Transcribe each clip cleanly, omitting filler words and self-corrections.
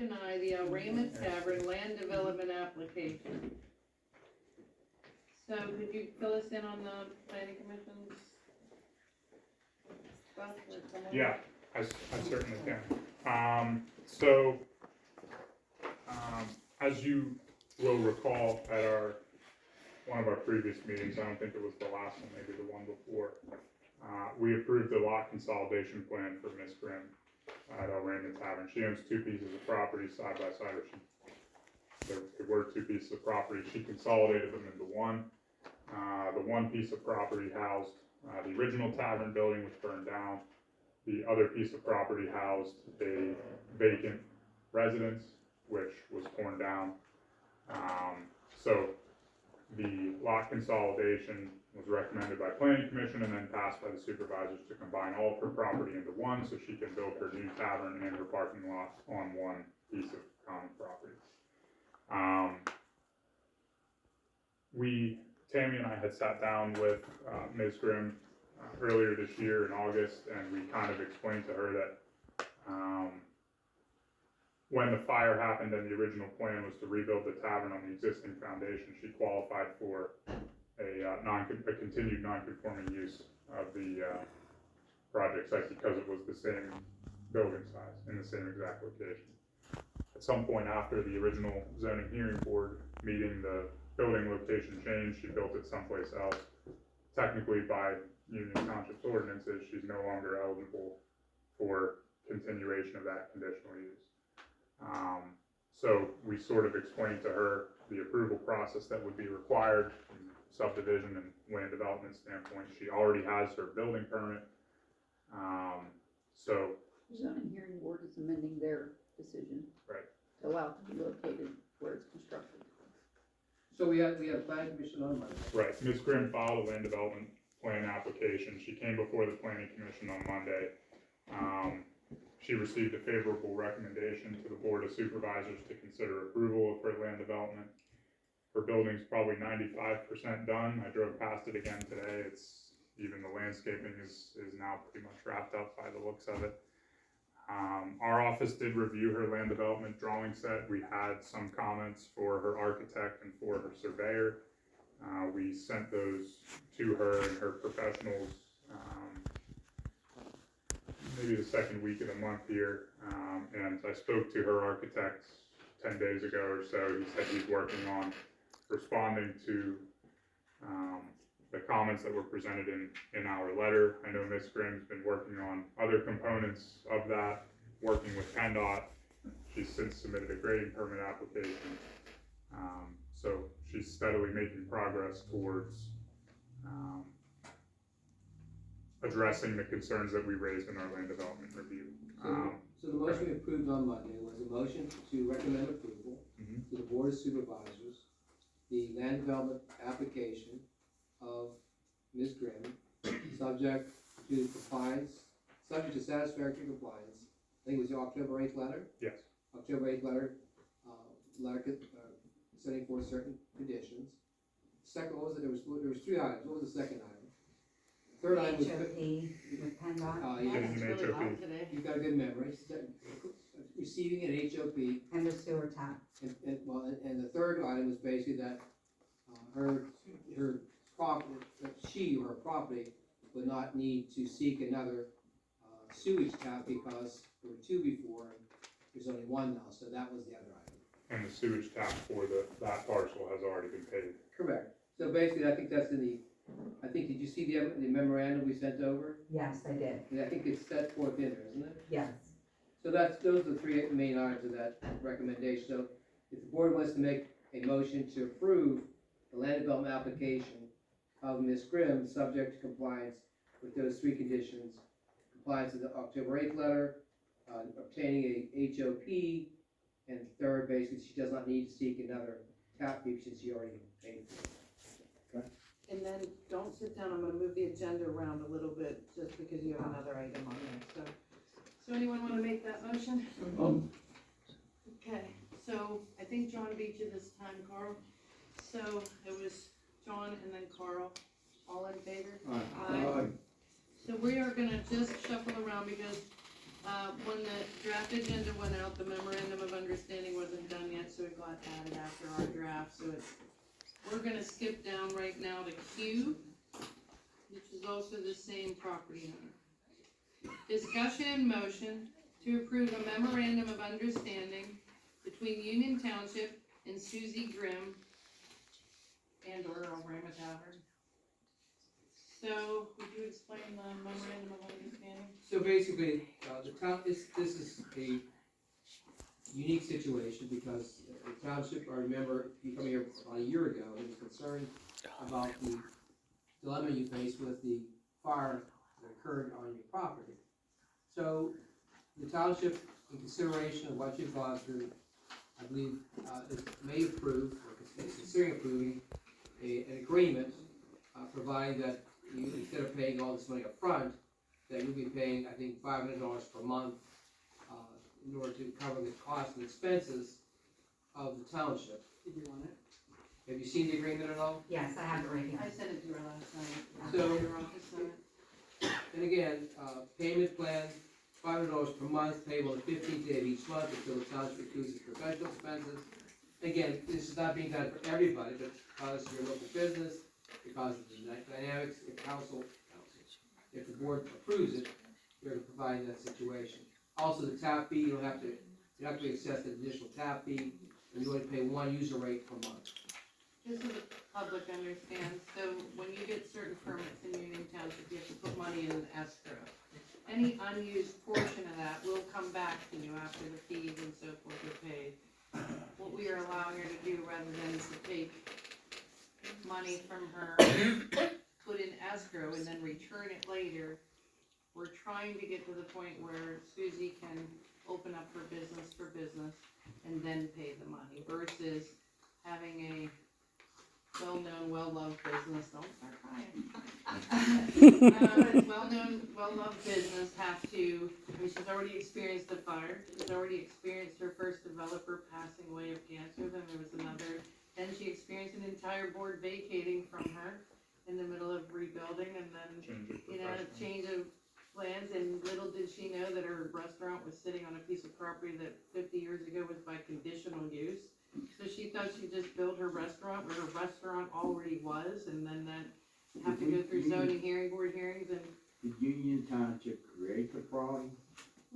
Deny the Elrama Tavern land development application. So could you fill us in on the planning commission's stuff? Or someone? Yeah, I certainly can. As you will recall at one of our previous meetings, I don't think it was the last one, maybe the one before, we approved the lot consolidation plan for Miss Grimm at Elrama Tavern. She owns two pieces of property side by side, or there were two pieces of property. She consolidated them into one. The one piece of property housed the original tavern building, which burned down. The other piece of property housed a vacant residence, which was torn down. So the lot consolidation was recommended by planning commission and then passed by the supervisors to combine all of her property into one, so she can build her new tavern and her parking lot on one piece of common property. Tammy and I had sat down with Ms. Grimm earlier this year in August, and we kind of explained to her that when the fire happened and the original plan was to rebuild the tavern on the existing foundation, she qualified for a continued non-conforming use of the project site because it was the same building size in the same exact location. At some point after the original zoning hearing board meeting, the building location changed. She built it someplace else. Technically, by Union Township's ordinances, she's no longer eligible for continuation of that conditional use. So we sort of explained to her the approval process that would be required from subdivision and land development standpoint. She already has her building permit. The zoning hearing board is amending their decision. Right. To allow it to be located where it's constructed. So we have planning commission on Monday. Right. Ms. Grimm filed a land development plan application. She came before the planning commission on Monday. She received a favorable recommendation to the board of supervisors to consider approval of her land development. Her building's probably 95% done. I drove past it again today. Even the landscaping is now pretty much wrapped up by the looks of it. Our office did review her land development drawing set. We had some comments for her architect and for her surveyor. We sent those to her and her professionals maybe the second week of the month here, and I spoke to her architect 10 days ago or so. He said he's working on responding to the comments that were presented in our letter. I know Ms. Grimm's been working on other components of that, working with PennDOT. She's since submitted a grading permit application. So she's steadily making progress towards addressing the concerns that we raised in our land development review. So the motion we approved on Monday was a motion to recommend approval to the board of supervisors, the land development application of Ms. Grimm, subject to satisfactory compliance. I think it was the October 8th letter? Yes. October 8th letter, setting forth certain conditions. Second, what was it? There was three items. What was the second item? Third item was. HOP with PennDOT. Yeah, It's really HOP. hot today. you've got a good memory. Receiving an HOP. And the sewer tap. And the third item was basically that her property, that she or her property would not need to seek another sewage tap because there were two before and there's only one now, so that was the other item. And the sewage tap for that parcel has already been paid. Correct. So basically, I think that's did you see the memorandum we sent over? Yes, I did. Yeah, I think it's set forth in there, isn't it? Yes. So those are the three main items of that recommendation. So if the board wants to make a motion to approve the land development application of Ms. Grimm, subject to compliance with those three conditions, compliance with the October 8th letter, obtaining a HOP, and third, basically, she does not need to seek another tap fee since she already paid for it. And then don't sit down, I'm gonna move the agenda around a little bit, just because you have another item on there, so anyone wanna make that motion? Okay, so I think John beat you this time, Carl. So it was John and then Carl, all in favor? Aye. So we are gonna just shuffle around because When the draft agenda went out, the memorandum of understanding wasn't done yet, so it got added after our draft, so it's, we're gonna skip down right now to Q, which is also the same property owner. Discussion and motion to approve a memorandum of understanding between Union Township and Susie Grimm and or Elrama Tavern. So, would you explain the memorandum of understanding? So basically, the town, this is a unique situation because the township, I remember you coming here about a year ago, and was concerned about the dilemma you face with the fire that occurred on your property. So the township, in consideration of what you've gone through, I believe, may approve, or is considering approving an agreement, providing that you, instead of paying all this money up front, that you'll be paying, I think, $500 per month, in order to cover the costs and expenses of the township. Did you want it? Have you seen the agreement at all? Yes, I have it right here. I sent it to her last night. So- Your office sent it. And again, payment plan, $500 per month, payable the 15th day of each month until the township recoups its professional expenses. Again, this is not being done for everybody, but because of your local business, because of the dynamics, if the board approves it, they're providing that situation. Also, the tap fee, you don't have to be assessed an additional tap fee, and you only pay one user rate per month. Just so the public understands, so when you get certain permits in Union Township, you have to put money in escrow. Any unused portion of that will come back to you after the fees and so forth are paid. What we are allowing her to do, rather than to take money from her, put in escrow and then return it later, we're trying to get to the point where Susie can open up her business and then pay the money, versus having a well-known, well-loved business, don't start crying. Well-known, well-loved business have to, I mean, she's already experienced a fire, she's already experienced her first developer passing away of cancer, then there was another, then she experienced an entire board vacating from her in the middle of rebuilding, and then, Change of you know, profession. change of plans, and little did she know that her restaurant was sitting on a piece of property that 50 years ago was by conditional use. So she thought she'd just build her restaurant where her restaurant already was, and then that have to go through zoning hearing board hearings and. Did Union Township create the problem?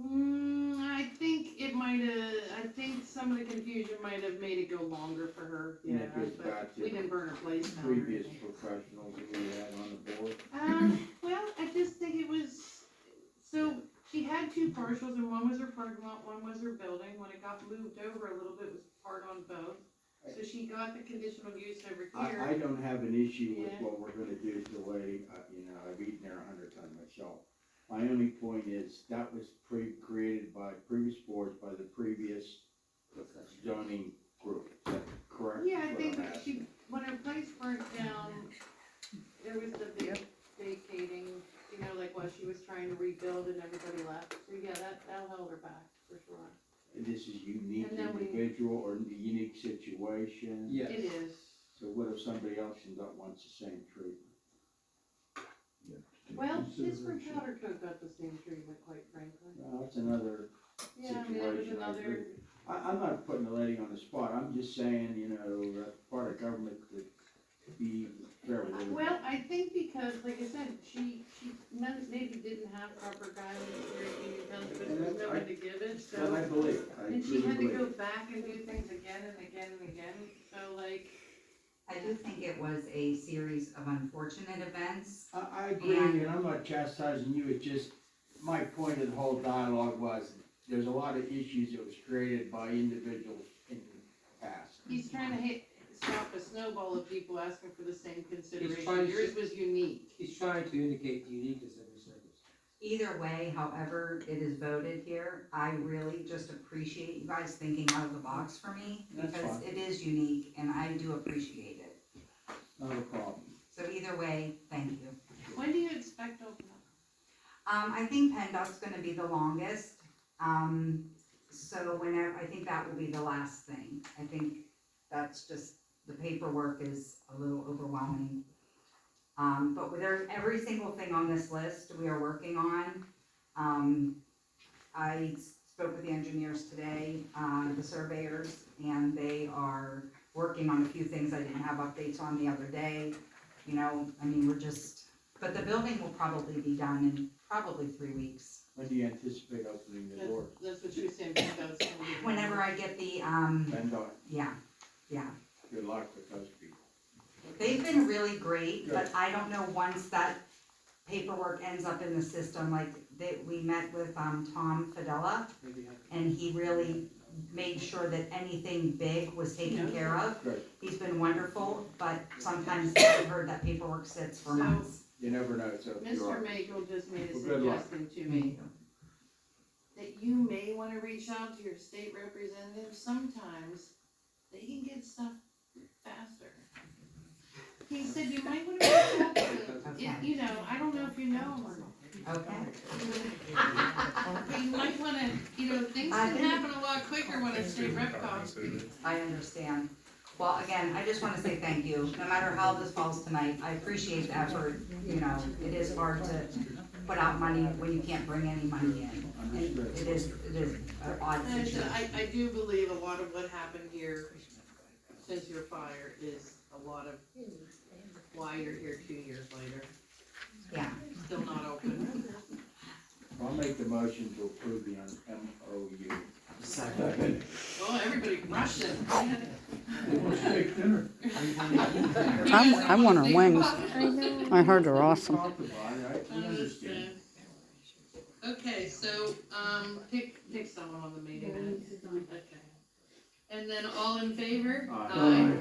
I think it I think some of the confusion might have made it go longer for her, And yeah, it goes but back to we didn't burn her place down or Previous anything. professionals that we had on the board? Well, I just think it was, so she had two parcels, and one was her parking lot, one was her building. When it got moved over a little bit, it was part on both. So she got the conditional use over here. I don't have an issue with Yeah. what we're gonna do the way, I've eaten there 100 times myself. My only point is, that was created by previous boards, by the previous zoning group, is that correct? Yeah, I What think I'm asking? when her place burnt down, there was the big vacating, you know, like while she was trying to rebuild and everybody left. So yeah, that held her back, for sure. And this is unique And then we- individual or unique situation? Yes. It is. So what if somebody else wants the same treatment? Well, Pittsburgh Powder Coat got the same treatment, quite frankly. Well, that's another Yeah, I mean, that was situation, I another, agree. I'm not putting the lady on the spot, I'm just saying, that's part of government to be fair with everybody. well, I think because, like I said, she maybe didn't have proper guidance here in Union Township, but there was no one to give it, Well, so. I believe, I And she truly had to go believe. back and do things again and again and again, so like, I do think it was a series of unfortunate events. I agree, and I'm not chastising you, it's just, my point of the whole dialogue was, there's a lot of issues that was created by individuals in the past. he's trying to stop a snowball of people asking for the same trying consideration. to- Yours was unique. He's trying to indicate the uniqueness of your service. Either way, however it is voted here, I really just appreciate you guys thinking out of the box for me, That's because fine. it is unique, and I do appreciate it. Not a problem. So either way, thank you. When do you expect to open up? I think PennDOT's gonna be the longest, so whenever, I think that will be the last thing. I think that's just, the paperwork is a little overwhelming. But with every single thing on this list we are working on, I spoke with the engineers today, the surveyors, and they are working on a few things I didn't have updates on the other day. You know, I mean, but the building will probably be done in probably 3 weeks. When do you anticipate opening the door? That's what she was saying, PennDOT's gonna be. Whenever I get the, PennDOT, yeah, good luck with those people. they've been really great, but I don't know, once that paperwork ends up in the system, like, we met with, Tom Fadella, and he really made sure that anything big was taken care of. Good. He's been wonderful, but sometimes I've heard that paperwork sits for So- months. You never know, so if you are. Mr. Makel just made a Well, good luck. suggestion to me, that you may wanna reach out to your state representative, sometimes they can get stuff faster. He said you might wanna reach out to, Okay. you know, I don't know if you know him or not. Okay. But you might wanna, you know, things can happen a lot quicker when a state rep calls. I understand. Well, again, I just wanna say thank you, no matter how this falls tonight, I appreciate the effort, you know, it is hard to put out money when you can't bring any money in. And it is an odd And I said, situation. I do believe a lot of what happened here since your fire is a lot of why you're here 2 years later, Yeah, still not open. I'll make the motion to approve the MOU. Oh, everybody rushing. I want her wings. I heard they're awesome. Talked about it, I understand. Okay, so, pick someone on the meeting minutes. Okay. And then all in favor? Aye.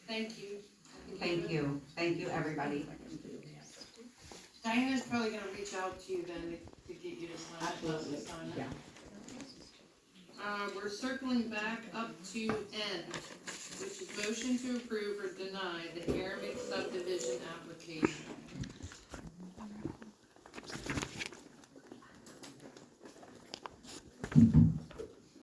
Thank you. thank you, everybody. Diana's probably gonna reach out to you then to get you to sign it, plus to sign it. Yeah. We're circling back up to N, which is motion to approve or deny the Aramid subdivision application.